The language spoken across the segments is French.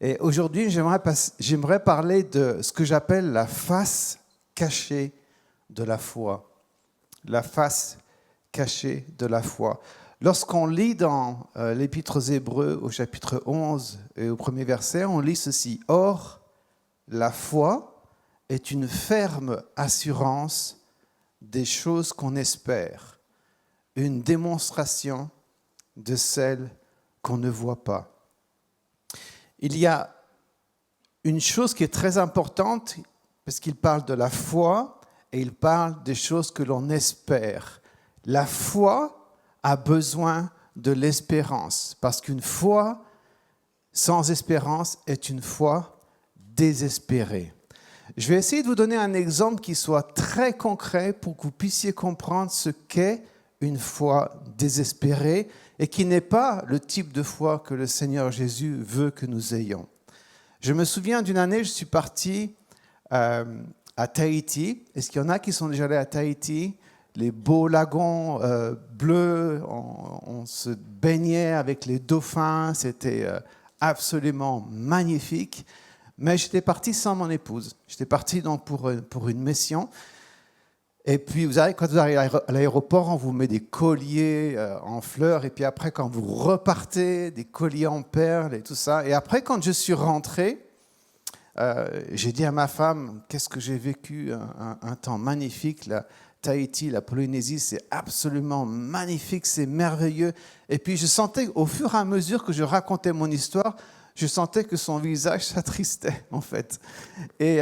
Et aujourd'hui, j'aimerais parler de ce que j'appelle la face cachée de la foi. La face cachée de la foi. Lorsqu'on lit dans l'Épître aux Hébreux au chapitre 11 et au premier verset, on lit ceci. « Or, la foi est une ferme assurance des choses qu'on espère, une démonstration de celles qu'on ne voit pas. » Il y a une chose qui est très importante, parce qu'il parle de la foi et il parle des choses que l'on espère. La foi a besoin de l'espérance, parce qu'une foi sans espérance est une foi désespérée. Je vais essayer de vous donner un exemple qui soit très concret pour que vous puissiez comprendre ce qu'est une foi désespérée et qui n'est pas le type de foi que le Seigneur Jésus veut que nous ayons. Je me souviens d'une année, je suis parti à Tahiti. Est-ce qu'il y en a qui sont déjà allés à Tahiti? Les beaux lagons bleus, on se baignait avec les dauphins, c'était absolument magnifique. Mais j'étais parti sans mon épouse. J'étais parti donc pour une mission. Et puis, quand vous arrivez à l'aéroport, on vous met des colliers en fleurs. Et puis après, quand vous repartez, des colliers en perles et tout ça. Et après, quand je suis rentré, j'ai dit à ma femme, qu'est-ce que j'ai vécu un temps magnifique. Là, Tahiti, la Polynésie, c'est absolument magnifique, c'est merveilleux. Et puis, je sentais, au fur et à mesure que je racontais mon histoire, je sentais que son visage s'attristait, en fait. Et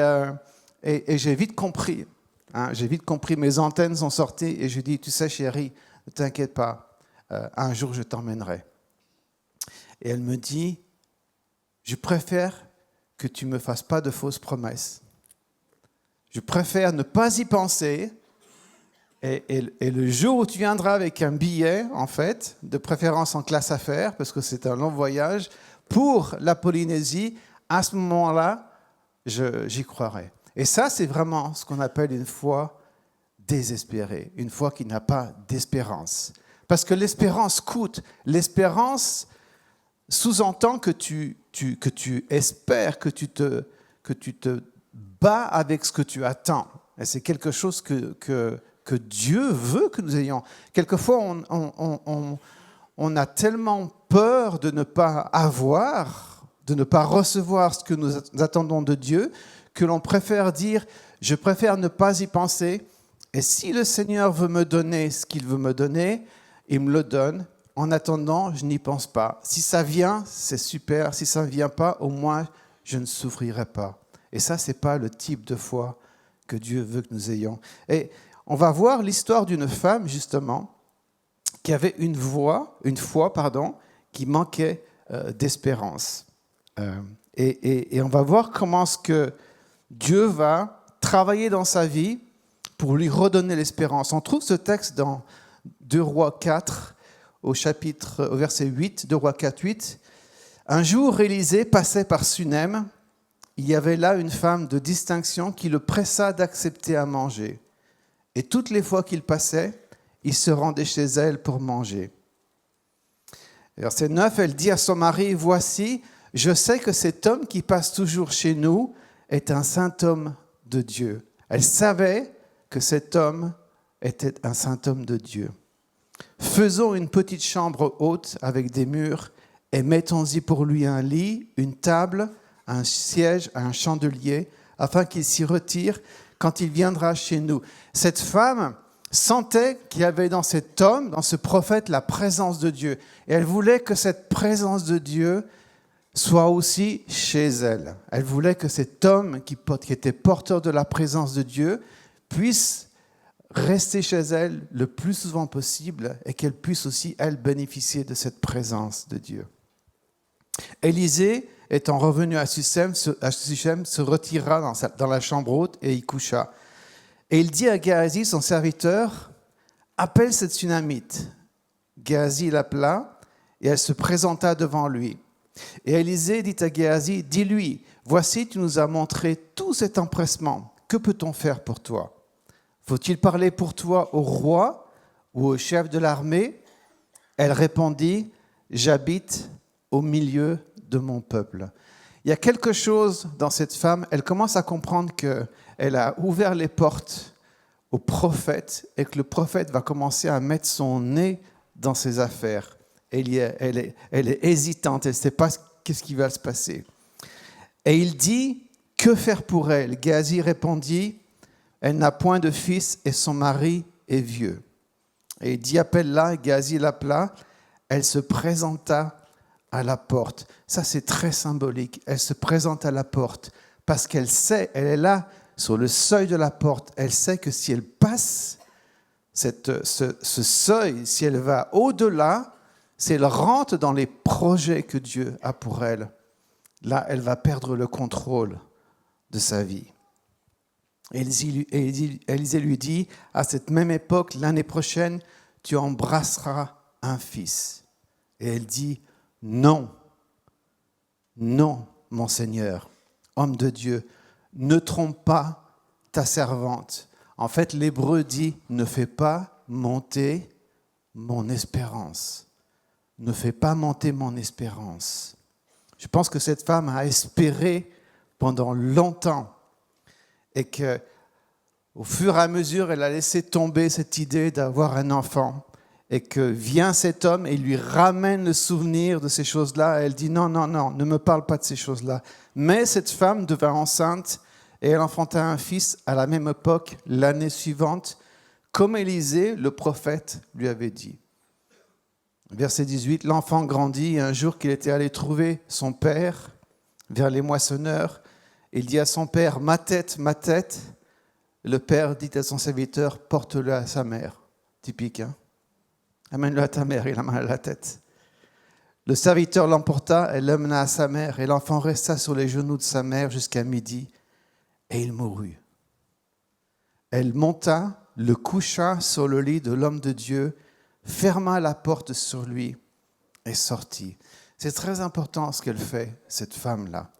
j'ai vite compris. J'ai vite compris, mes antennes sont sorties et je dis, tu sais chérie, ne t'inquiète pas, un jour je t'emmènerai. Et elle me dit, je préfère que tu ne me fasses pas de fausses promesses. Je préfère ne pas y penser et le jour où tu viendras avec un billet, en fait, de préférence en classe affaires, parce que c'est un long voyage, pour la Polynésie, à ce moment-là, j'y croirai. Et ça, c'est vraiment ce qu'on appelle une foi désespérée, une foi qui n'a pas d'espérance. Parce que l'espérance coûte. L'espérance sous-entend que tu espères, que tu te bats avec ce que tu attends. Et c'est quelque chose que Dieu veut que nous ayons. Quelquefois, on a tellement peur de ne pas avoir, de ne pas recevoir ce que nous attendons de Dieu, que l'on préfère dire, je préfère ne pas y penser, et si le Seigneur veut me donner ce qu'il veut me donner, il me le donne. En attendant, je n'y pense pas. Si ça vient, c'est super. Si ça ne vient pas, au moins, je ne souffrirai pas. Et ça, ce n'est pas le type de foi que Dieu veut que nous ayons. Et on va voir l'histoire d'une femme, justement, qui avait une foi, qui manquait d'espérance. Et on va voir comment est-ce que Dieu va travailler dans sa vie pour lui redonner l'espérance. On trouve ce texte dans 2 Rois 4, au verset 8, 2 Rois 4, 8. Un jour, Élisée passait par Sunem. Il y avait là une femme de distinction qui le pressa d'accepter à manger. Et toutes les fois qu'il passait, il se rendait chez elle pour manger. Verset 9, elle dit à son mari, « Voici, je sais que cet homme qui passe toujours chez nous est un saint homme de Dieu. » Elle savait que cet homme était un saint homme de Dieu. « Faisons une petite chambre haute avec des murs et mettons-y pour lui un lit, une table, un siège, un chandelier, afin qu'il s'y retire quand il viendra chez nous. » Cette femme sentait qu'il y avait dans cet homme, dans ce prophète, la présence de Dieu. Et elle voulait que cette présence de Dieu soit aussi chez elle. Elle voulait que cet homme qui était porteur de la présence de Dieu puisse rester chez elle le plus souvent possible et qu'elle puisse aussi, elle, bénéficier de cette présence de Dieu. Élisée, étant revenu à Suchem, se retira dans la chambre haute et y coucha. Et il dit à Géasi, son serviteur, « Appelle cette Sunamite. » Géasi l'appela et elle se présenta devant lui. Et Élisée dit à Géasi, « Dis-lui, voici, tu nous as montré tout cet empressement. Que peut-on faire pour toi? Faut-il parler pour toi au roi ou au chef de l'armée? » Elle répondit, « J'habite au milieu de mon peuple. » Il y a quelque chose dans cette femme, elle commence à comprendre qu'elle a ouvert les portes au prophète et que le prophète va commencer à mettre son nez dans ses affaires. Elle est hésitante, elle ne sait pas qu'est-ce qui va se passer. Et il dit, que faire pour elle? Géasi répondit, elle n'a point de fils et son mari est vieux. Et il dit, appelle-la, Géasi l'appela, elle se présenta à la porte. Ça, c'est très symbolique. Elle se présente à la porte parce qu'elle sait, elle est là sur le seuil de la porte. Elle sait que si elle passe ce seuil, si elle va au-delà, si elle rentre dans les projets que Dieu a pour elle, là, elle va perdre le contrôle de sa vie. Élisée lui dit, à cette même époque, l'année prochaine, tu embrasseras un fils. Et elle dit, non, non, mon Seigneur, homme de Dieu, ne trompe pas ta servante. En fait, l'hébreu dit, ne fais pas monter mon espérance. Ne fais pas monter mon espérance. Je pense que cette femme a espéré pendant longtemps et qu'au fur et à mesure, elle a laissé tomber cette idée d'avoir un enfant et que vient cet homme et lui ramène le souvenir de ces choses-là. Elle dit non, non, non, ne me parle pas de ces choses-là. Mais cette femme devint enceinte et elle enfanta un fils à la même époque, l'année suivante, comme Élisée, le prophète, lui avait dit. Verset 18, l'enfant grandit et un jour qu'il était allé trouver son père vers les moissonneurs, il dit à son père, ma tête, ma tête. Le père dit à son serviteur, porte-le à sa mère. Typique, hein? Amène-le à ta mère, il a mal à la tête. Le serviteur l'emporta et l'amena à sa mère, et l'enfant resta sur les genoux de sa mère jusqu'à midi, et il mourut. Elle monta, le coucha sur le lit de l'homme de Dieu, ferma la porte sur lui et sortit. C'est très important ce qu'elle fait, cette femme-là.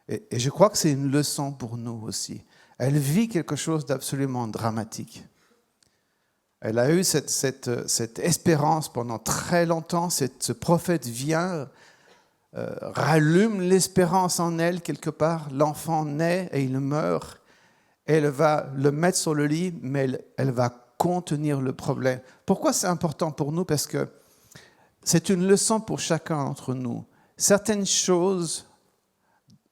Et je crois que c'est une leçon pour nous aussi. Elle vit quelque chose d'absolument dramatique. Elle a eu cette espérance pendant très longtemps. Ce prophète vient, rallume l'espérance en elle quelque part. L'enfant naît et il meurt. Elle va le mettre sur le lit, mais elle va contenir le problème. Pourquoi c'est important pour nous? Parce que c'est une leçon pour chacun d'entre nous. Certaines choses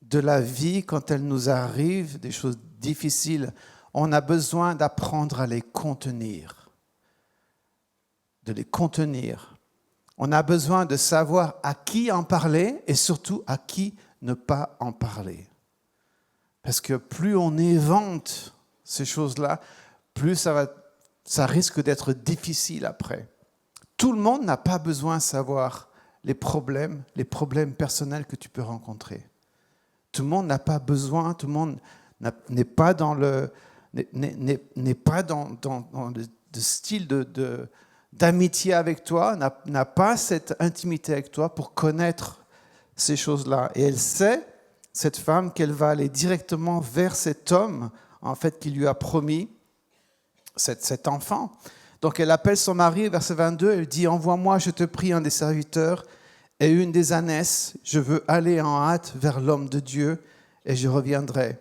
de la vie, quand elles nous arrivent, des choses difficiles, on a besoin d'apprendre à les contenir. De les contenir. On a besoin de savoir à qui en parler et surtout à qui ne pas en parler. Parce que plus on évente ces choses-là, plus ça risque d'être difficile après. Tout le monde n'a pas besoin de savoir les problèmes personnels que tu peux rencontrer. Tout le monde n'a pas besoin, tout le monde n'est pas dans le style d'amitié avec toi, n'a pas cette intimité avec toi pour connaître ces choses-là. Et elle sait, cette femme, qu'elle va aller directement vers cet homme, en fait, qui lui a promis cet enfant. Donc elle appelle son mari, verset 22, elle dit, envoie-moi, je te prie, un des serviteurs et une des ânesses, je veux aller en hâte vers l'homme de Dieu et je reviendrai.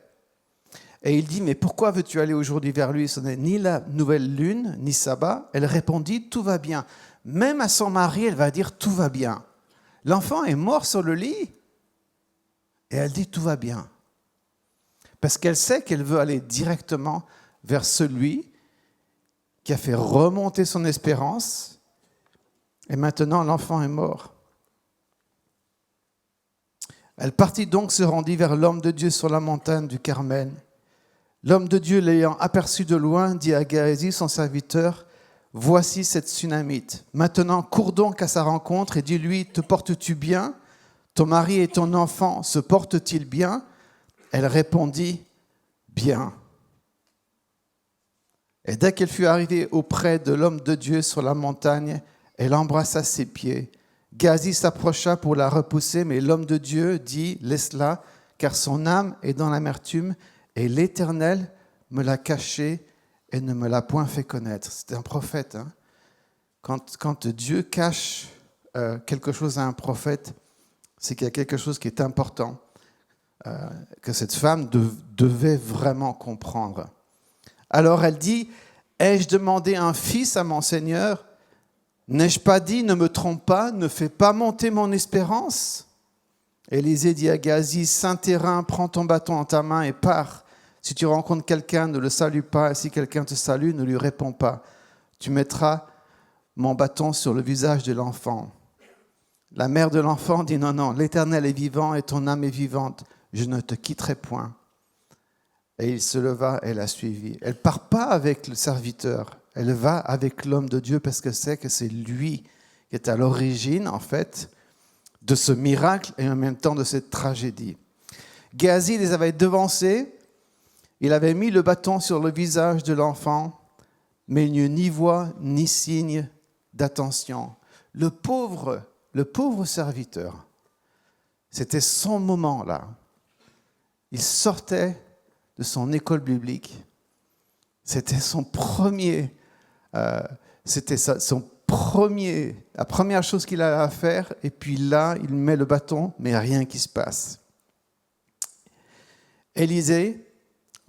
Et il dit, mais pourquoi veux-tu aller aujourd'hui vers lui? Ce n'est ni la nouvelle lune, ni sabbat. Elle répondit, tout va bien. Même à son mari, elle va dire, tout va bien. L'enfant est mort sur le lit. Et elle dit, tout va bien. Parce qu'elle sait qu'elle veut aller directement vers celui qui a fait remonter son espérance. Et maintenant, l'enfant est mort. Elle partit donc, se rendit vers l'homme de Dieu sur la montagne du Carmel. L'homme de Dieu, l'ayant aperçu de loin, dit à Géasi, son serviteur, « Voici cette Sunamite. Maintenant, cours donc à sa rencontre et dis-lui, te portes-tu bien? Ton mari et ton enfant se portent-ils bien ?» Elle répondit, « Bien. » Et dès qu'elle fut arrivée auprès de l'homme de Dieu sur la montagne, elle embrassa ses pieds. Géasi s'approcha pour la repousser, mais l'homme de Dieu dit, « Laisse-la, car son âme est dans l'amertume, et l'Éternel me l'a cachée et ne me l'a point fait connaître. » C'est un prophète. Hein? Quand Dieu cache quelque chose à un prophète, c'est qu'il y a quelque chose qui est important. que cette femme devait vraiment comprendre. Alors elle dit, « Ai-je demandé un fils à mon Seigneur ? N'ai-je pas dit, ne me trompe pas, ne fais pas monter mon espérance ?» Élisée dit à Géasi, « Saint terrain, prends ton bâton en ta main et pars. Si tu rencontres quelqu'un, ne le salue pas, et si quelqu'un te salue, ne lui réponds pas. Tu mettras mon bâton sur le visage de l'enfant. » La mère de l'enfant dit, « Non, non, l'Éternel est vivant et ton âme est vivante. Je ne te quitterai point. » Et il se leva et la suivit. Elle ne part pas avec le serviteur. Elle va avec l'homme de Dieu parce qu'elle sait que c'est lui qui est à l'origine, en fait, de ce miracle et en même temps de cette tragédie. Géasi les avait devancés. Il avait mis le bâton sur le visage de l'enfant, mais il n'y eut ni voix ni signe d'attention. Le pauvre serviteur, c'était son moment là. Il sortait de son école biblique. C'était la première chose qu'il avait à faire. Et puis là, il met le bâton, mais rien qui se passe. Élisée,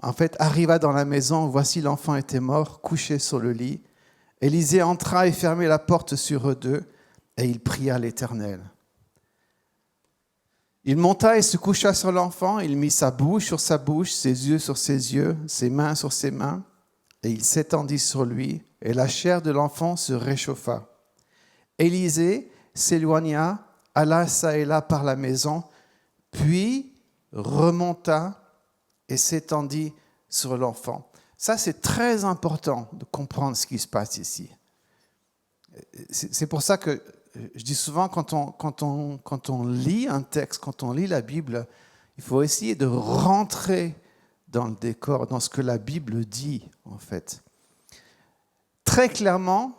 en fait, arriva dans la maison. Voici, l'enfant était mort, couché sur le lit. Élisée entra et ferma la porte sur eux deux, et il pria l'Éternel. Il monta et se coucha sur l'enfant. Il mit sa bouche sur sa bouche, ses yeux sur ses yeux, ses mains sur ses mains, et il s'étendit sur lui, et la chair de l'enfant se réchauffa. Élisée s'éloigna, alla çà et là par la maison, puis remonta et s'étendit sur l'enfant. Ça, c'est très important de comprendre ce qui se passe ici. C'est pour ça que je dis souvent, quand on lit un texte, quand on lit la Bible, il faut essayer de rentrer dans le décor, dans ce que la Bible dit, en fait. Très clairement,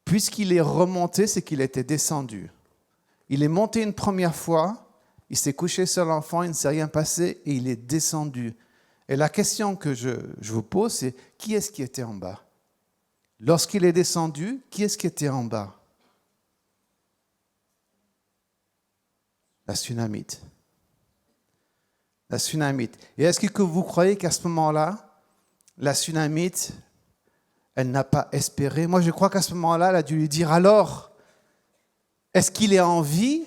puisqu'il est remonté, c'est qu'il était descendu. Il est monté une première fois, il s'est couché sur l'enfant, il ne s'est rien passé, et il est descendu. Et la question que je vous pose, c'est qui est-ce qui était en bas ? Lorsqu'il est descendu, qui est-ce qui était en bas ? La Sunamite. La Sunamite. Et est-ce que vous croyez qu'à ce moment-là, la Sunamite, elle n'a pas espéré ? Moi, je crois qu'à ce moment-là, elle a dû lui dire, alors, est-ce qu'il est en vie ?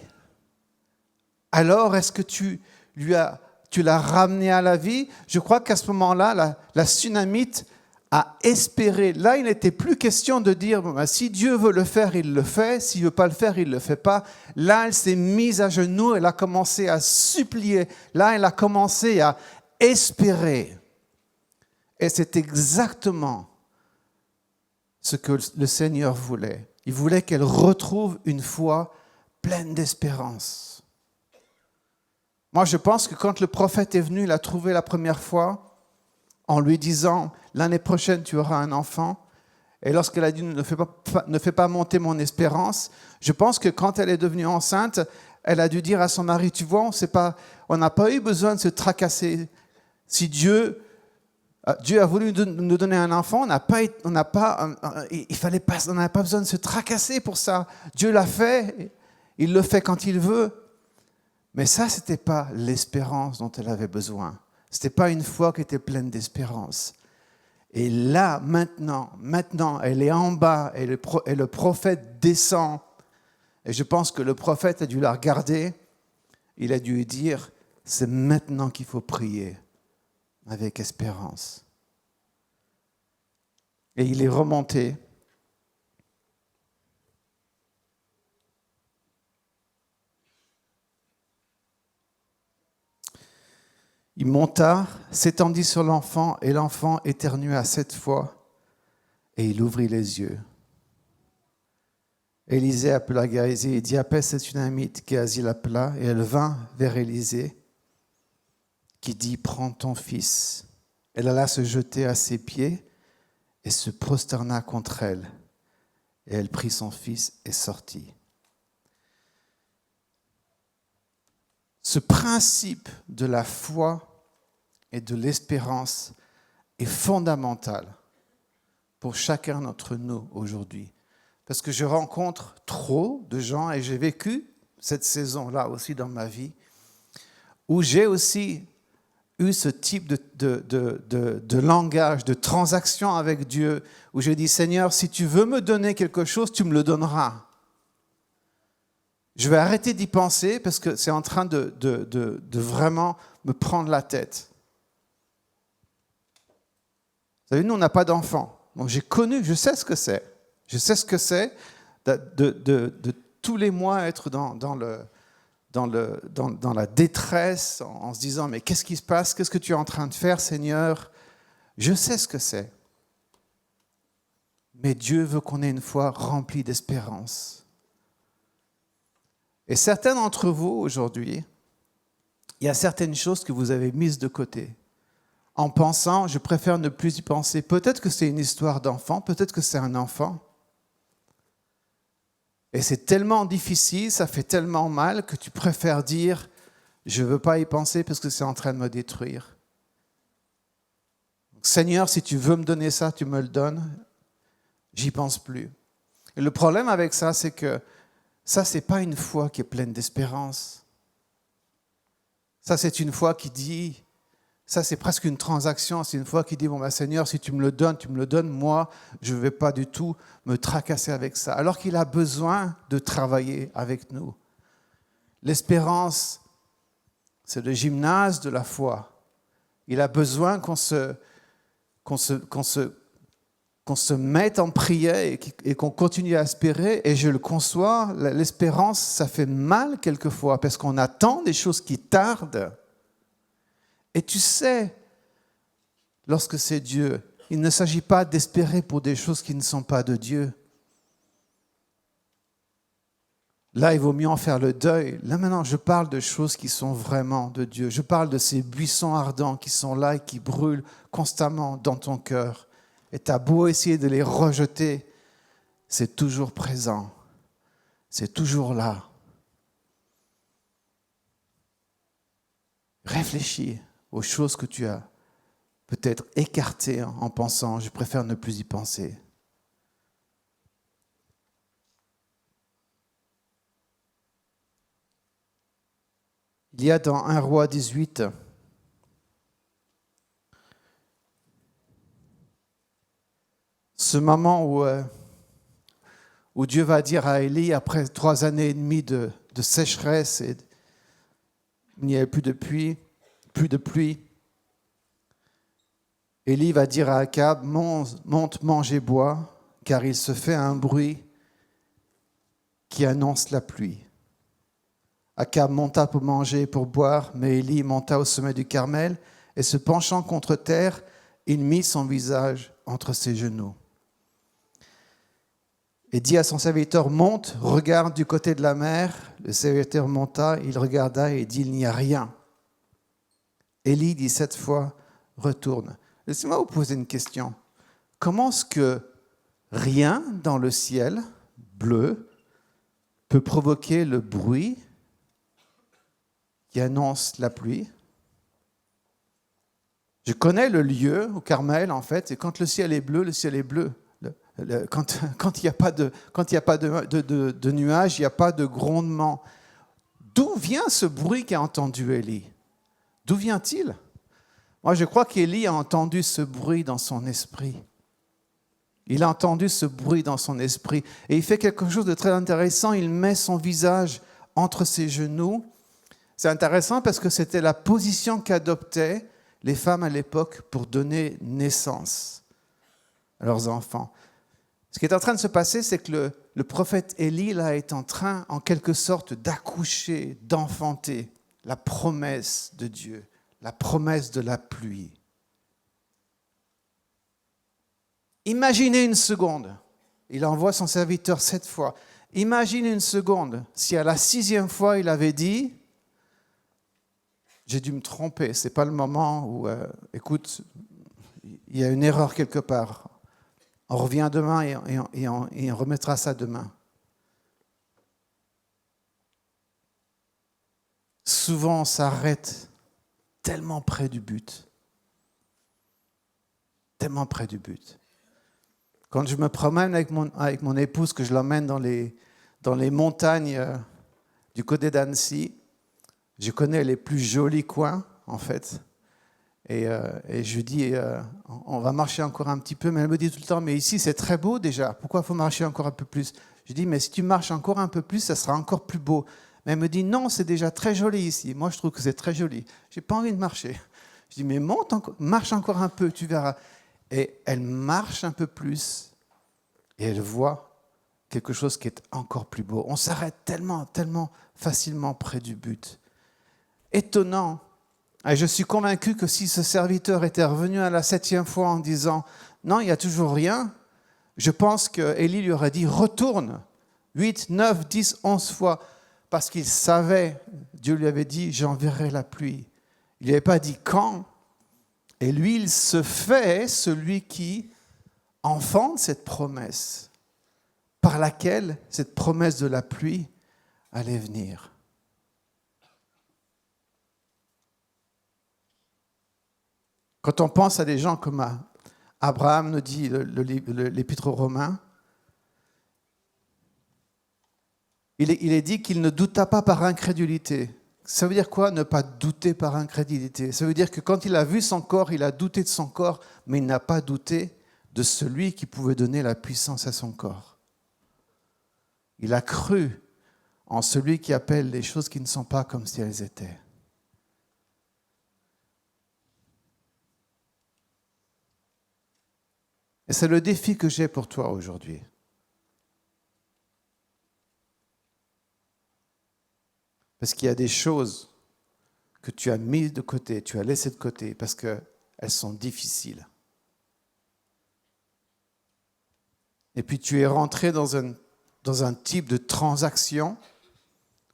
Alors, est-ce que tu l'as ramené à la vie ? Je crois qu'à ce moment-là, la Sunamite a espéré. Là, il n'était plus question de dire, si Dieu veut le faire, il le fait. S'il ne veut pas le faire, il ne le fait pas. Là, elle s'est mise à genoux, elle a commencé à supplier. Là, elle a commencé à espérer. Et c'est exactement ce que le Seigneur voulait. Il voulait qu'elle retrouve une foi pleine d'espérance. Moi, je pense que quand le prophète est venu la trouver la première fois, en lui disant, l'année prochaine, tu auras un enfant, et lorsqu'elle a dit, ne fais pas monter mon espérance, je pense que quand elle est devenue enceinte, elle a dû dire à son mari, tu vois, on n'a pas eu besoin de se tracasser. Si Dieu a voulu nous donner un enfant, on n'a pas besoin de se tracasser pour ça. Dieu l'a fait, il le fait quand il veut. Mais ça, ce n'était pas l'espérance dont elle avait besoin. Ce n'était pas une foi qui était pleine d'espérance. Et là, maintenant, elle est en bas et le prophète descend. Et je pense que le prophète a dû la regarder. Il a dû lui dire, c'est maintenant qu'il faut prier avec espérance. Et il est remonté. Il monta, s'étendit sur l'enfant, et l'enfant éternua 7 fois, et il ouvrit les yeux. Élisée appela Géasi et dit, appelle cette Sunamite. Géasi l'appela, et elle vint vers Élisée, qui dit, prends ton fils. Elle alla se jeter à ses pieds, et se prosterna contre elle. Et elle prit son fils et sortit. Ce principe de la foi et de l'espérance est fondamental pour chacun d'entre nous aujourd'hui. Parce que je rencontre trop de gens, et j'ai vécu cette saison-là aussi dans ma vie, où j'ai aussi eu ce type de langage, de transaction avec Dieu, où je dis, Seigneur, si tu veux me donner quelque chose, tu me le donneras. Je vais arrêter d'y penser parce que c'est en train de vraiment me prendre la tête. Vous savez, nous, on n'a pas d'enfants. Donc j'ai connu, je sais ce que c'est. Je sais ce que c'est de tous les mois être dans la détresse, en se disant, mais qu'est-ce qui se passe? Qu'est-ce que tu es en train de faire, Seigneur? Je sais ce que c'est. Mais Dieu veut qu'on ait une foi remplie d'espérance. Et certains d'entre vous, aujourd'hui, il y a certaines choses que vous avez mises de côté. En pensant, je préfère ne plus y penser. Peut-être que c'est une histoire d'enfant, peut-être que c'est un enfant. Et c'est tellement difficile, ça fait tellement mal que tu préfères dire « je ne veux pas y penser parce que c'est en train de me détruire ». Seigneur, si tu veux me donner ça, tu me le donnes. J'y pense plus. Et le problème avec ça, c'est que ça, ce n'est pas une foi qui est pleine d'espérance. Ça, c'est une foi qui dit, ça, c'est presque une transaction. C'est une foi qui dit, bon, Seigneur, si tu me le donnes, moi, je ne vais pas du tout me tracasser avec ça. Alors qu'il a besoin de travailler avec nous. L'espérance, c'est le gymnase de la foi. Il a besoin qu'on se mette en prière et qu'on continue à espérer. Et je le conçois, l'espérance, ça fait mal quelquefois parce qu'on attend des choses qui tardent. Et tu sais, lorsque c'est Dieu, il ne s'agit pas d'espérer pour des choses qui ne sont pas de Dieu. Là, il vaut mieux en faire le deuil. Là, maintenant, je parle de choses qui sont vraiment de Dieu. Je parle de ces buissons ardents qui sont là et qui brûlent constamment dans ton cœur. Et tu as beau essayer de les rejeter, c'est toujours présent. C'est toujours là. Réfléchis aux choses que tu as peut-être écartées en pensant « je préfère ne plus y penser ». Il y a dans 1 Roi 18 ce moment où Dieu va dire à Élie, après 3 années et demie de sécheresse, et il n'y avait plus de pluie, Élie va dire à Akab, monte, mange et bois, car il se fait un bruit qui annonce la pluie. Akab monta pour manger et pour boire, mais Élie monta au sommet du Carmel et se penchant contre terre, il mit son visage entre ses genoux. Et dit à son serviteur, monte, regarde du côté de la mer. Le serviteur monta, il regarda et dit, il n'y a rien. Élie dit cette fois, retourne. Laissez-moi vous poser une question. Comment est-ce que rien dans le ciel bleu peut provoquer le bruit qui annonce la pluie? Je connais le lieu au Carmel, en fait, et quand le ciel est bleu, le ciel est bleu. Quand il n'y a pas de nuages, il n'y a pas de grondement. D'où vient ce bruit qu'a entendu Élie? D'où vient-il? Moi, je crois qu'Élie a entendu ce bruit dans son esprit. Il a entendu ce bruit dans son esprit. Et il fait quelque chose de très intéressant. Il met son visage entre ses genoux. C'est intéressant parce que c'était la position qu'adoptaient les femmes à l'époque pour donner naissance à leurs enfants. Ce qui est en train de se passer, c'est que le prophète Élie là, est en train, en quelque sorte, d'accoucher, d'enfanter la promesse de Dieu, la promesse de la pluie. Imaginez une seconde, il envoie son serviteur 7 fois. Imaginez une seconde, si à la 6e fois il avait dit « j'ai dû me tromper, ce n'est pas le moment où, écoute, il y a une erreur quelque part. On revient demain et on remettra ça demain. » Souvent, on s'arrête tellement près du but. Tellement près du but. Quand je me promène avec mon épouse, que je l'emmène dans les montagnes du côté d'Annecy, Je connais les plus jolis coins, en fait. Et je lui dis, on va marcher encore un petit peu. Mais elle me dit tout le temps, mais ici, c'est très beau déjà. Pourquoi il faut marcher encore un peu plus? Je dis, mais si tu marches encore un peu plus, ça sera encore plus beau. Mais elle me dit, non, c'est déjà très joli ici. Moi, je trouve que c'est très joli. Je n'ai pas envie de marcher. Je dis, mais marche encore un peu, tu verras. Et elle marche un peu plus et elle voit quelque chose qui est encore plus beau. On s'arrête tellement, tellement facilement près du but. Étonnant. Et je suis convaincu que si ce serviteur était revenu à la 7e fois en disant « Non, il n'y a toujours rien », je pense qu'Élie lui aurait dit « Retourne » 8, 9, 10, 11 fois. Parce qu'il savait, Dieu lui avait dit « J'enverrai la pluie ». Il n'avait pas dit quand. Et lui, il se fait celui qui enfante cette promesse, par laquelle cette promesse de la pluie allait venir. Quand on pense à des gens comme Abraham, nous dit l'Épître aux Romains, il est dit qu'il ne douta pas par incrédulité. Ça veut dire quoi, ne pas douter par incrédulité? Ça veut dire que quand il a vu son corps, il a douté de son corps, mais il n'a pas douté de celui qui pouvait donner la puissance à son corps. Il a cru en celui qui appelle les choses qui ne sont pas comme si elles étaient. Et c'est le défi que j'ai pour toi aujourd'hui. Parce qu'il y a des choses que tu as mises de côté, tu as laissées de côté parce qu'elles sont difficiles. Et puis tu es rentré dans un type de transaction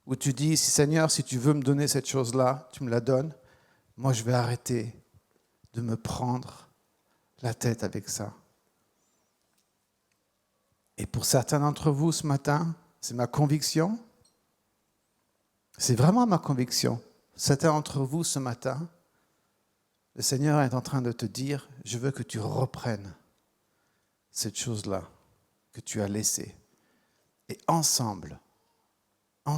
où tu dis, Seigneur, si tu veux me donner cette chose-là, tu me la donnes. Moi, je vais arrêter de me prendre la tête avec ça. Et pour certains d'entre vous ce matin, c'est ma conviction, c'est vraiment ma conviction. Certains d'entre vous ce matin, le Seigneur est en train de te dire, je veux que tu reprennes cette chose-là que tu as laissée. Et ensemble, on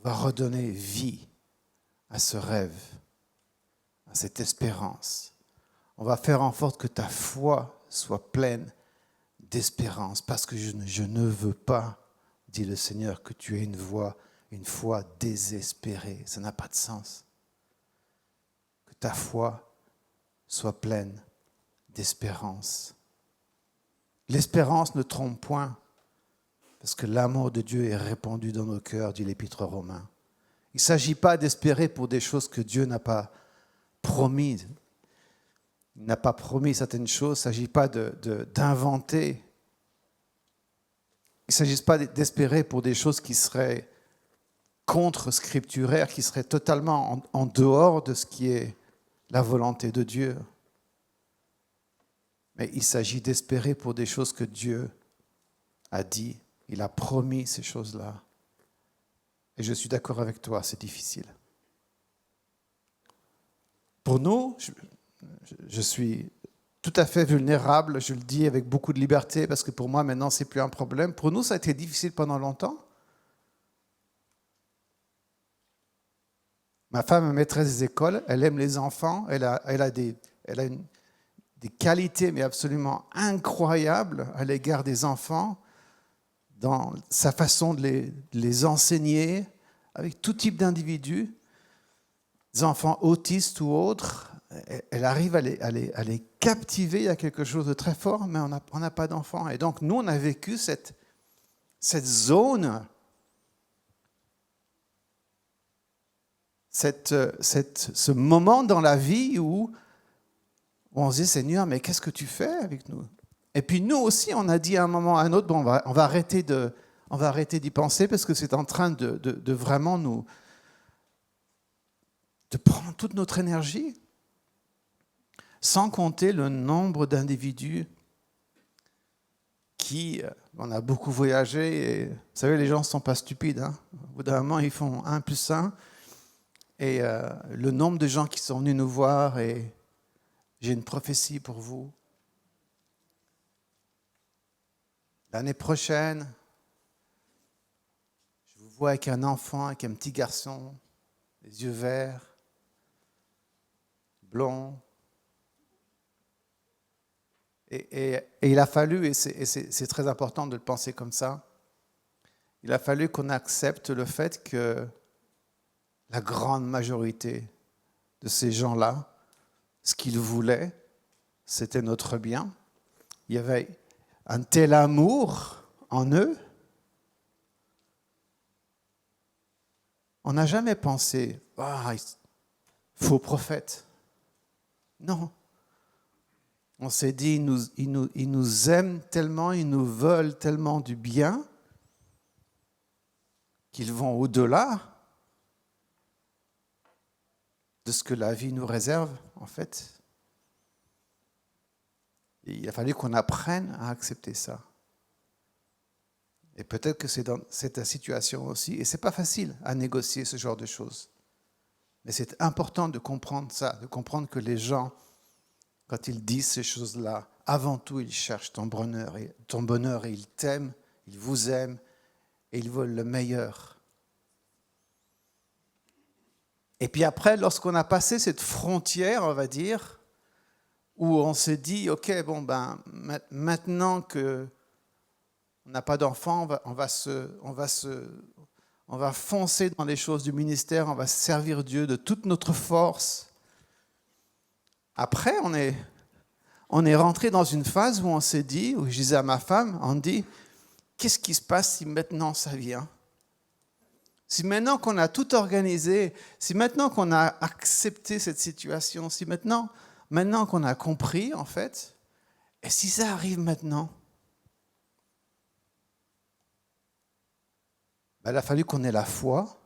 va redonner vie à ce rêve, à cette espérance. On va faire en sorte que ta foi soit pleine d'espérance, parce que je ne veux pas, dit le Seigneur, que tu aies une foi désespérée. Ça n'a pas de sens. Que ta foi soit pleine d'espérance. L'espérance ne trompe point, parce que l'amour de Dieu est répandu dans nos cœurs, dit l'Épître aux Romains. Il ne s'agit pas d'espérer pour des choses que Dieu n'a pas promises. Il n'a pas promis certaines choses, il ne s'agit pas d'inventer. Il ne s'agit pas d'espérer pour des choses qui seraient contre-scripturaires, qui seraient totalement en dehors de ce qui est la volonté de Dieu. Mais il s'agit d'espérer pour des choses que Dieu a dit. Il a promis ces choses-là. Et je suis d'accord avec toi, c'est difficile. Pour nous, je suis tout à fait vulnérable, je le dis avec beaucoup de liberté, parce que pour moi, maintenant, ce n'est plus un problème. Pour nous, ça a été difficile pendant longtemps. Ma femme est maîtresse des écoles, elle aime les enfants, elle a des qualités mais absolument incroyables à l'égard des enfants, dans sa façon de les enseigner, avec tout type d'individus, des enfants autistes ou autres. Elle arrive à les captiver, il y a quelque chose de très fort, mais on n'a pas d'enfants. Et donc, nous, on a vécu cette zone, ce moment dans la vie où on se dit, Seigneur, mais qu'est-ce que tu fais avec nous? Et puis nous aussi, on a dit à un moment ou à un autre, bon, on va arrêter d'y penser parce que c'est en train de vraiment de prendre toute notre énergie. Sans compter le nombre d'individus on a beaucoup voyagé, et vous savez, les gens ne sont pas stupides. Hein. Au bout d'un moment, ils font 1 + 1. Et le nombre de gens qui sont venus nous voir, et j'ai une prophétie pour vous. L'année prochaine, voit avec un enfant, avec un petit garçon, les yeux verts, blond. Et il a fallu, et c'est très important de le penser comme ça, il a fallu qu'on accepte le fait que la grande majorité de ces gens-là, ce qu'ils voulaient, c'était notre bien. Il y avait un tel amour en eux. On n'a jamais pensé, faux prophète. Non. On s'est dit, ils nous aiment tellement, ils nous veulent tellement du bien, qu'ils vont au-delà de ce que la vie nous réserve, en fait. Et il a fallu qu'on apprenne à accepter ça. Et peut-être que c'est dans cette situation aussi, et ce n'est pas facile à négocier ce genre de choses. Mais c'est important de comprendre ça, de comprendre que les gens, quand ils disent ces choses-là, avant tout, ils cherchent ton bonheur et ils t'aiment, ils vous aiment, et ils veulent le meilleur. Et puis après, lorsqu'on a passé cette frontière, on va dire, où on s'est dit, ok, maintenant que on n'a pas d'enfants, on va foncer dans les choses du ministère, on va servir Dieu de toute notre force. Après, on est rentré dans une phase où on s'est dit, où je disais à ma femme, on dit, qu'est-ce qui se passe si maintenant ça vient ? Si maintenant qu'on a tout organisé, si maintenant qu'on a accepté cette situation, si maintenant qu'on a compris, en fait, et si ça arrive maintenant ? Il a fallu qu'on ait la foi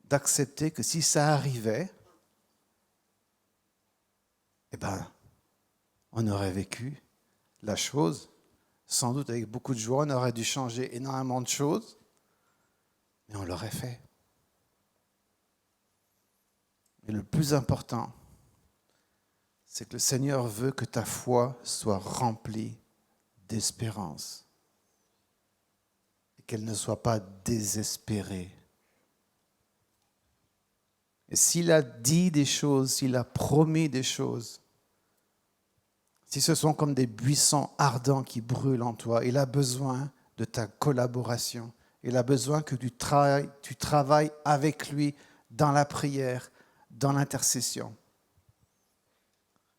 d'accepter que si ça arrivait, on aurait vécu la chose, sans doute avec beaucoup de joie, on aurait dû changer énormément de choses, mais on l'aurait fait. Et le plus important, c'est que le Seigneur veut que ta foi soit remplie d'espérance et qu'elle ne soit pas désespérée. Et s'il a dit des choses, s'il a promis des choses, si ce sont comme des buissons ardents qui brûlent en toi, il a besoin de ta collaboration. Il a besoin que tu travailles avec lui dans la prière, dans l'intercession,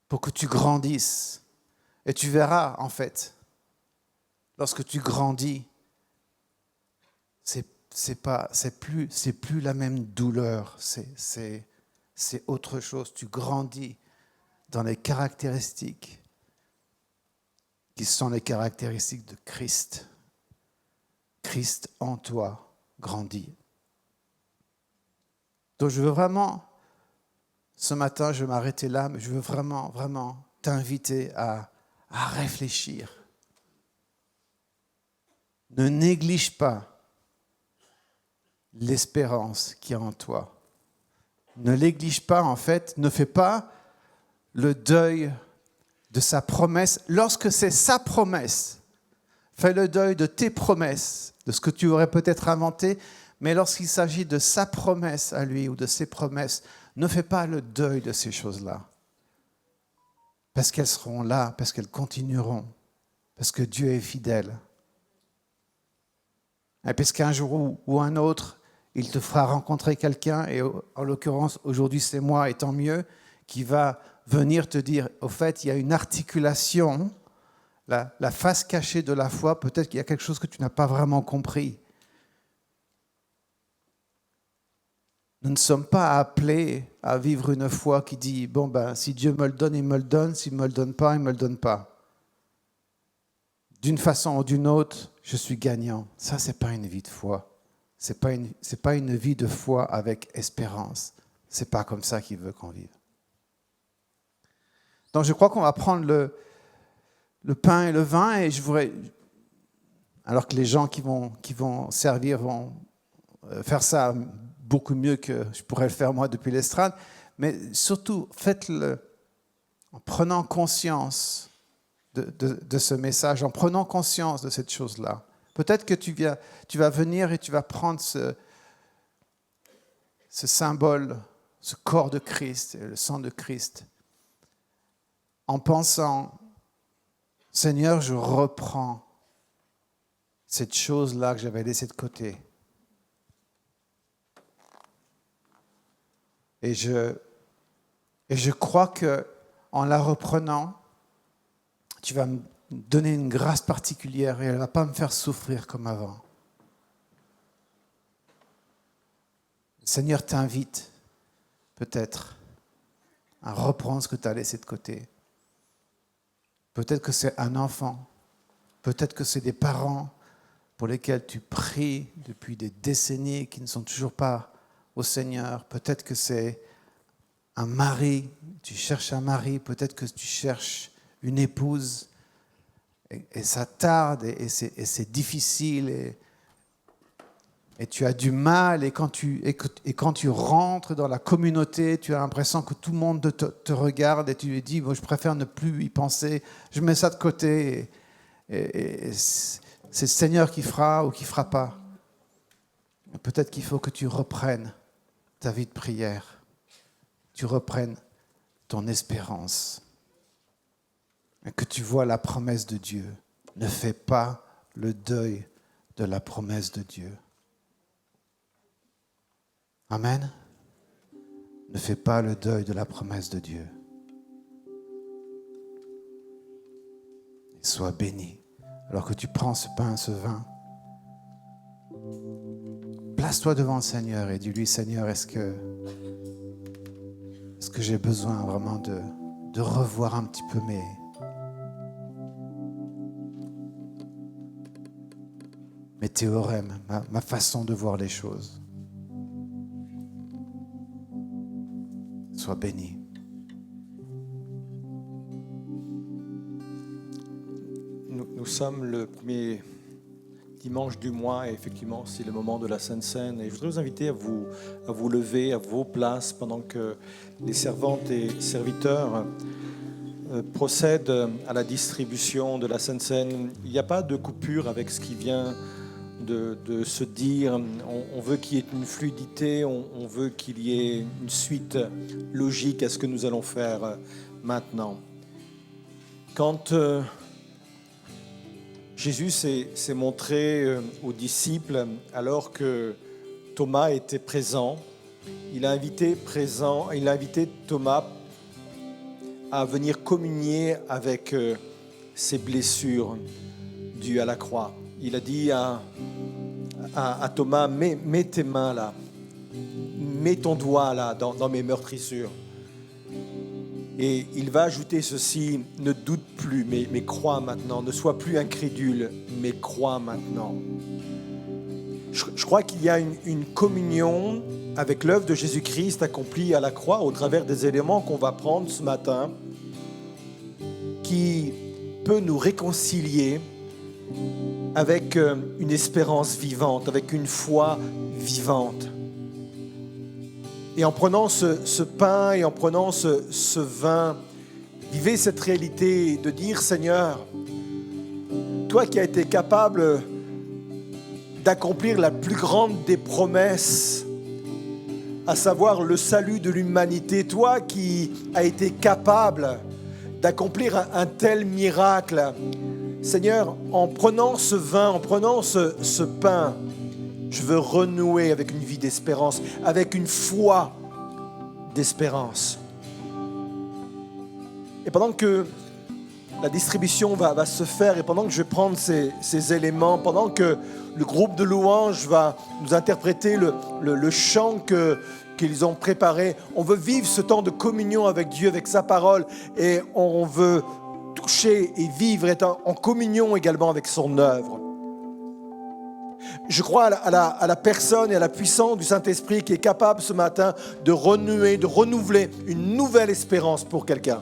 pour que tu grandisses. Et tu verras, en fait, lorsque tu grandis, c'est plus la même douleur, c'est autre chose. Tu grandis dans les caractéristiques qui sont les caractéristiques de Christ. Christ en toi grandit. Donc je veux vraiment, ce matin, je vais m'arrêter là, mais je veux vraiment, vraiment t'inviter à réfléchir. Ne néglige pas l'espérance qui est en toi. Ne néglige pas, en fait, ne fais pas le deuil de sa promesse. Lorsque c'est sa promesse, fais le deuil de tes promesses, de ce que tu aurais peut-être inventé, mais lorsqu'il s'agit de sa promesse à lui ou de ses promesses, ne fais pas le deuil de ces choses-là. Parce qu'elles seront là, parce qu'elles continueront, parce que Dieu est fidèle. Et parce qu'un jour ou un autre, il te fera rencontrer quelqu'un, et en l'occurrence, aujourd'hui c'est moi, et tant mieux, qui va venir te dire, au fait, il y a une articulation, la face cachée de la foi, peut-être qu'il y a quelque chose que tu n'as pas vraiment compris. Nous ne sommes pas appelés à vivre une foi qui dit, si Dieu me le donne, il me le donne, s'il ne me le donne pas, il ne me le donne pas. D'une façon ou d'une autre, je suis gagnant. Ça, ce n'est pas une vie de foi. Ce n'est pas une vie de foi avec espérance. Ce n'est pas comme ça qu'il veut qu'on vive. Donc je crois qu'on va prendre le pain et le vin, et je voudrais, alors que les gens qui vont servir vont faire ça beaucoup mieux que je pourrais le faire moi depuis l'estrade, mais surtout faites-le en prenant conscience de ce message, en prenant conscience de cette chose-là. Peut-être que tu vas venir et tu vas prendre ce symbole, ce corps de Christ, le sang de Christ, en pensant, Seigneur, je reprends cette chose-là que j'avais laissée de côté. Et je crois qu'en la reprenant, tu vas me donner une grâce particulière et elle ne va pas me faire souffrir comme avant. Le Seigneur t'invite peut-être à reprendre ce que tu as laissé de côté. Peut-être que c'est un enfant, peut-être que c'est des parents pour lesquels tu pries depuis des décennies et qui ne sont toujours pas au Seigneur. Peut-être que c'est un mari, tu cherches un mari, peut-être que tu cherches une épouse et ça tarde et c'est difficile et tu as du mal et quand tu rentres dans la communauté, tu as l'impression que tout le monde te regarde et tu lui dis, je préfère ne plus y penser, je mets ça de côté et c'est le Seigneur qui fera ou qui ne fera pas. Peut-être qu'il faut que tu reprennes ta vie de prière, tu reprennes ton espérance, et que tu vois la promesse de Dieu. Ne fais pas le deuil de la promesse de Dieu. Amen. Ne fais pas le deuil de la promesse de Dieu. Et sois béni. Alors que tu prends ce pain, ce vin, place-toi devant le Seigneur et dis-lui, Seigneur, est-ce que j'ai besoin vraiment de revoir un petit peu mes théorèmes, ma façon de voir les choses. Sois béni. Nous sommes le premier dimanche du mois et effectivement c'est le moment de la Sainte Seine. Et je voudrais vous inviter à vous lever à vos places pendant que les servantes et serviteurs procèdent à la distribution de la Sainte Seine. Il n'y a pas de coupure avec ce qui vient de se dire. On veut qu'il y ait une fluidité, on veut qu'il y ait une suite logique à ce que nous allons faire maintenant. Quand Jésus s'est montré aux disciples alors que Thomas était présent, il a invité Thomas à venir communier avec ses blessures dues à la croix. Il a dit à Thomas, mets tes mains là, mets ton doigt là dans mes meurtrissures. Et il va ajouter ceci, ne doute plus, mais crois maintenant, ne sois plus incrédule, mais crois maintenant. Je crois qu'il y a une communion avec l'œuvre de Jésus-Christ accomplie à la croix au travers des éléments qu'on va prendre ce matin qui peut nous réconcilier avec une espérance vivante, avec une foi vivante. Et en prenant ce pain et en prenant ce vin, vivez cette réalité de dire, Seigneur, toi qui as été capable d'accomplir la plus grande des promesses, à savoir le salut de l'humanité, toi qui as été capable d'accomplir un tel miracle, Seigneur, en prenant ce vin, en prenant ce pain, je veux renouer avec une vie d'espérance, avec une foi d'espérance. Et pendant que la distribution va se faire et pendant que je vais prendre ces éléments, pendant que le groupe de louanges va nous interpréter le chant qu'ils ont préparé, on veut vivre ce temps de communion avec Dieu, avec sa parole, et on veut toucher et vivre, être en communion également avec son œuvre. Je crois à la personne et à la puissance du Saint-Esprit qui est capable ce matin de renouer, de renouveler une nouvelle espérance pour quelqu'un.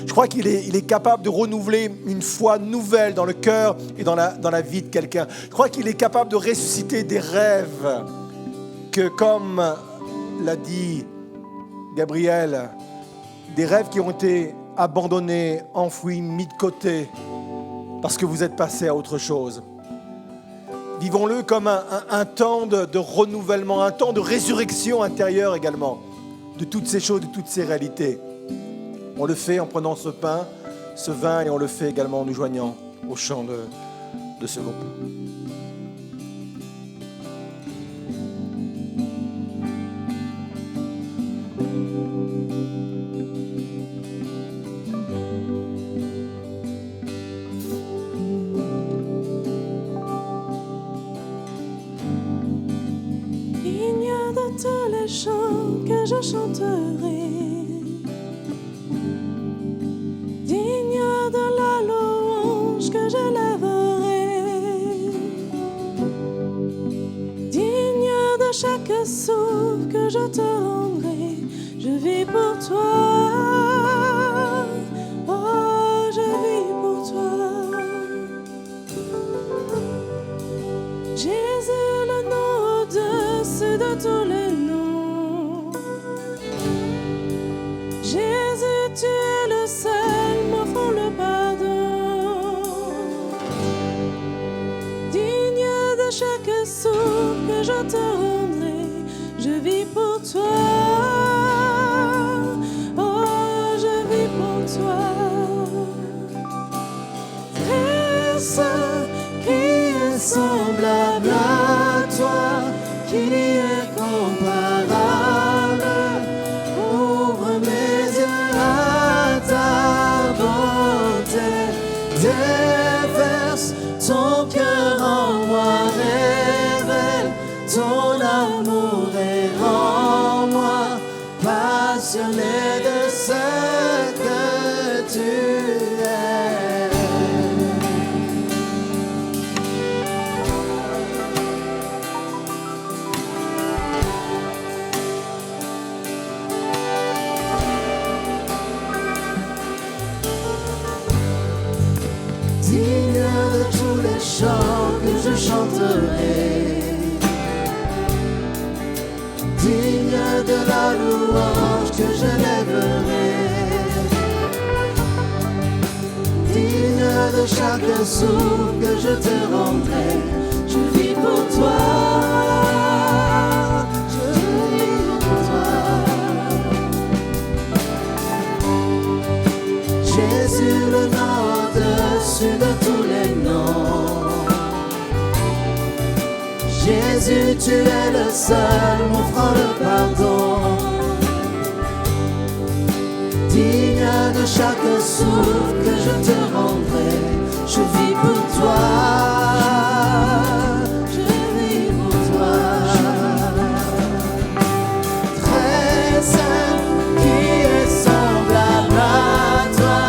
Je crois qu'il est capable de renouveler une foi nouvelle dans le cœur et dans la vie de quelqu'un. Je crois qu'il est capable de ressusciter des rêves que, comme l'a dit Gabriel, des rêves qui ont été abandonnés, enfouis, mis de côté parce que vous êtes passé à autre chose. Vivons-le comme un temps de renouvellement, un temps de résurrection intérieure également, de toutes ces choses, de toutes ces réalités. On le fait en prenant ce pain, ce vin, et on le fait également en nous joignant au chant de ce groupe. Tous les chants que je chanterai, digne de la louange que j'élèverai, digne de chaque souffle que je te rendrai. Je vis pour toi, oh, je vis pour toi. Jésus, le nom au-dessus de tous les noms. Jésus, tu es le seul m'offrant le pardon. Digne de chaque souffle que je te rendrai, je vis pour toi. Oh, je vis pour toi. Très saint, qui est semblable à toi, qui est comparable. Ouvre mes yeux à ta bonté, déverse ton cœur en moi, révèle ton amour et rends-moi passionné de ce que tu es. Digne de tous les chants que je chanterai, digne de la louange que j'élèverai, digne de chaque souffle que je te rendrai. Je vis pour toi, je vis pour toi. Jésus, le nom au-dessus de tous les noms. Jésus, tu es le seul m'offrant le pardon. Digne de chaque souffle que je te rendrai, je vis pour toi. Je vis pour toi. Très saint, qui est semblable à toi,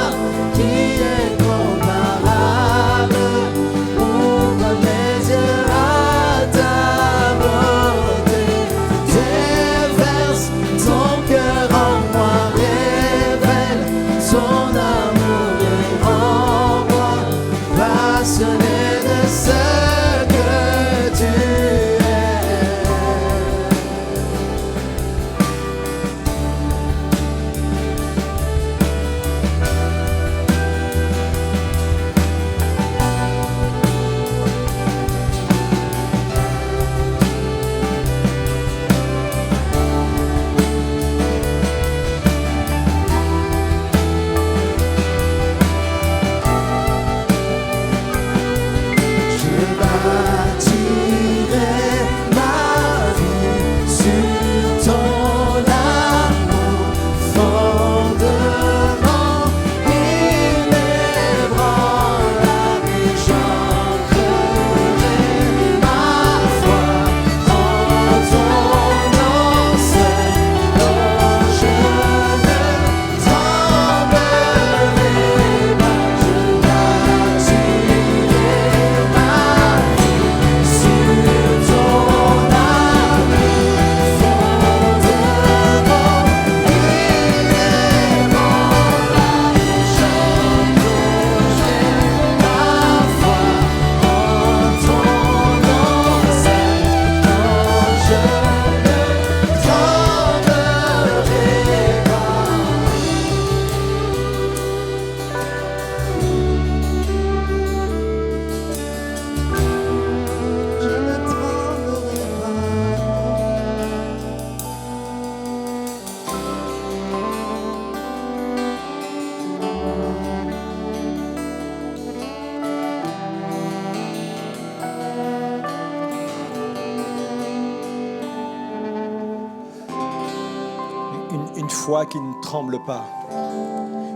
qui est comparable. Ouvre mes yeux à ta beauté, déverse ton cœur en moi, révèle ton amour et rends-moi foi qui ne tremble pas,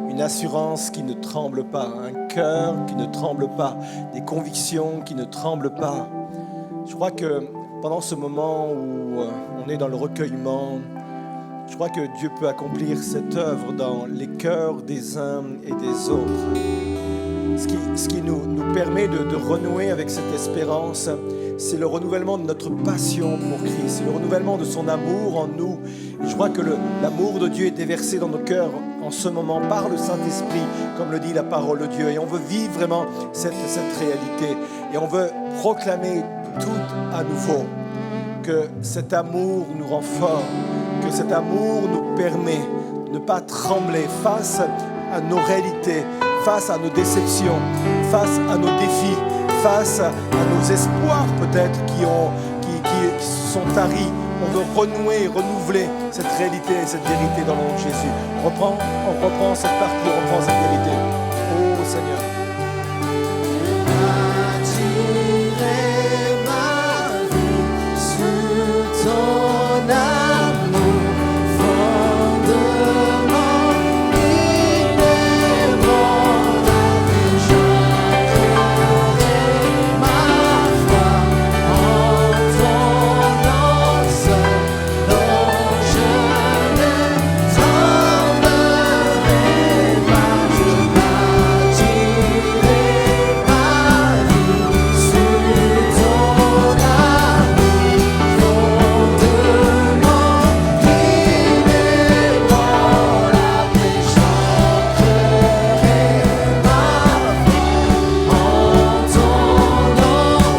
une assurance qui ne tremble pas, un cœur qui ne tremble pas, des convictions qui ne tremblent pas. Je crois que pendant ce moment où on est dans le recueillement, je crois que Dieu peut accomplir cette œuvre dans les cœurs des uns et des autres. Ce qui nous permet de renouer avec cette espérance, c'est le renouvellement de notre passion pour Christ, c'est le renouvellement de son amour en nous. Et je crois que l'amour de Dieu est déversé dans nos cœurs en ce moment par le Saint-Esprit, comme le dit la parole de Dieu. Et on veut vivre vraiment cette réalité. Et on veut proclamer tout à nouveau que cet amour nous rend forts, que cet amour nous permet de ne pas trembler face à nos réalités, face à nos déceptions, face à nos défis, face à nos espoirs peut-être qui se sont taris. On veut renouer, renouveler cette réalité et cette vérité dans le nom de Jésus. On reprend cette partie, on reprend cette vérité. Oh Seigneur. Bâtirai ma vie sous ton amour, fondement inébranlable. J'ancrerai ma foi en ton nom seul, dont je ne tremblerai pas. Je bâtirai ma vie sous ton amour, fondement inébranlable. Et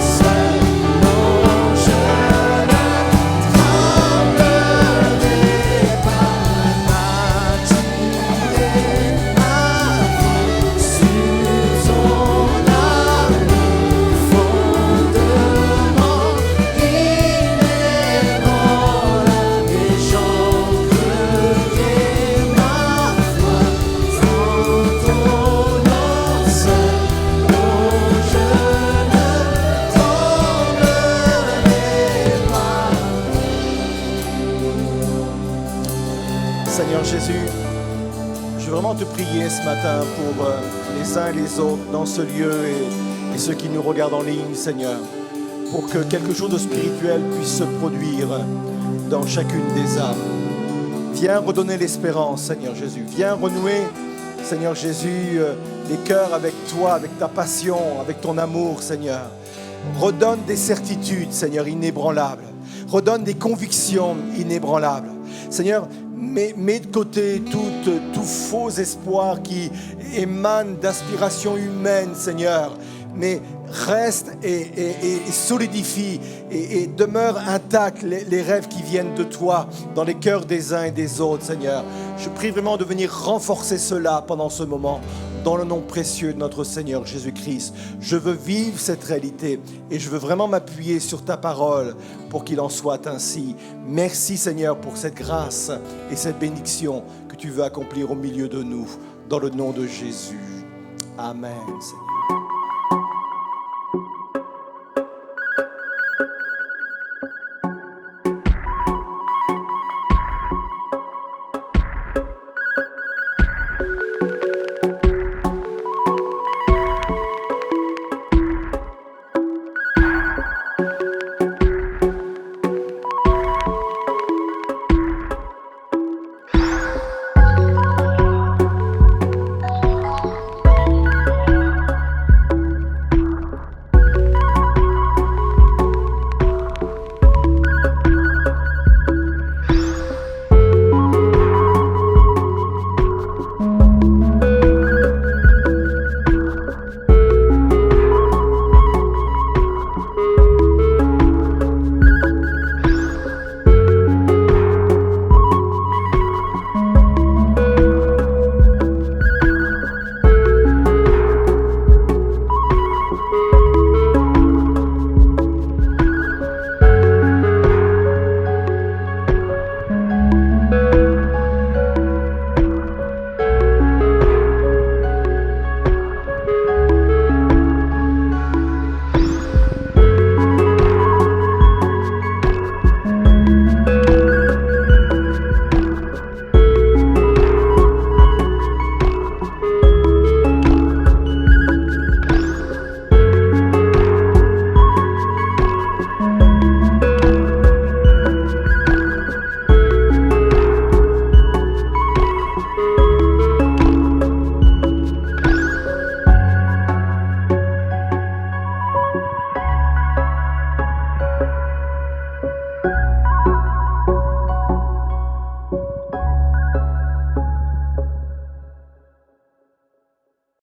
j'ancrerai ma foi en ton nom seul, dont je ne tremblerai pas. Bâtirai ma vie sous ton amour, fondement inébranlable. Et j'ancrerai ma foi en ton nom seul, dont je ne tremblerai pas. Seigneur Jésus, je veux vraiment te prier ce matin pour les uns et les autres dans ce lieu et ceux qui nous regardent en ligne, Seigneur, pour que quelque chose de spirituel puisse se produire dans chacune des âmes. Viens redonner l'espérance, Seigneur Jésus. Viens renouer, Seigneur Jésus, les cœurs avec toi, avec ta passion, avec ton amour, Seigneur. Redonne des certitudes, Seigneur, inébranlables. Redonne des convictions inébranlables. Seigneur, mets de côté tout faux espoir qui émane d'aspiration humaine, Seigneur. Mais reste et solidifie et demeure intact les rêves qui viennent de toi dans les cœurs des uns et des autres, Seigneur. Je prie vraiment de venir renforcer cela pendant ce moment, dans le nom précieux de notre Seigneur Jésus-Christ. Je veux vivre cette réalité et je veux vraiment m'appuyer sur ta parole pour qu'il en soit ainsi. Merci, Seigneur, pour cette grâce et cette bénédiction que tu veux accomplir au milieu de nous, dans le nom de Jésus. Amen, Seigneur.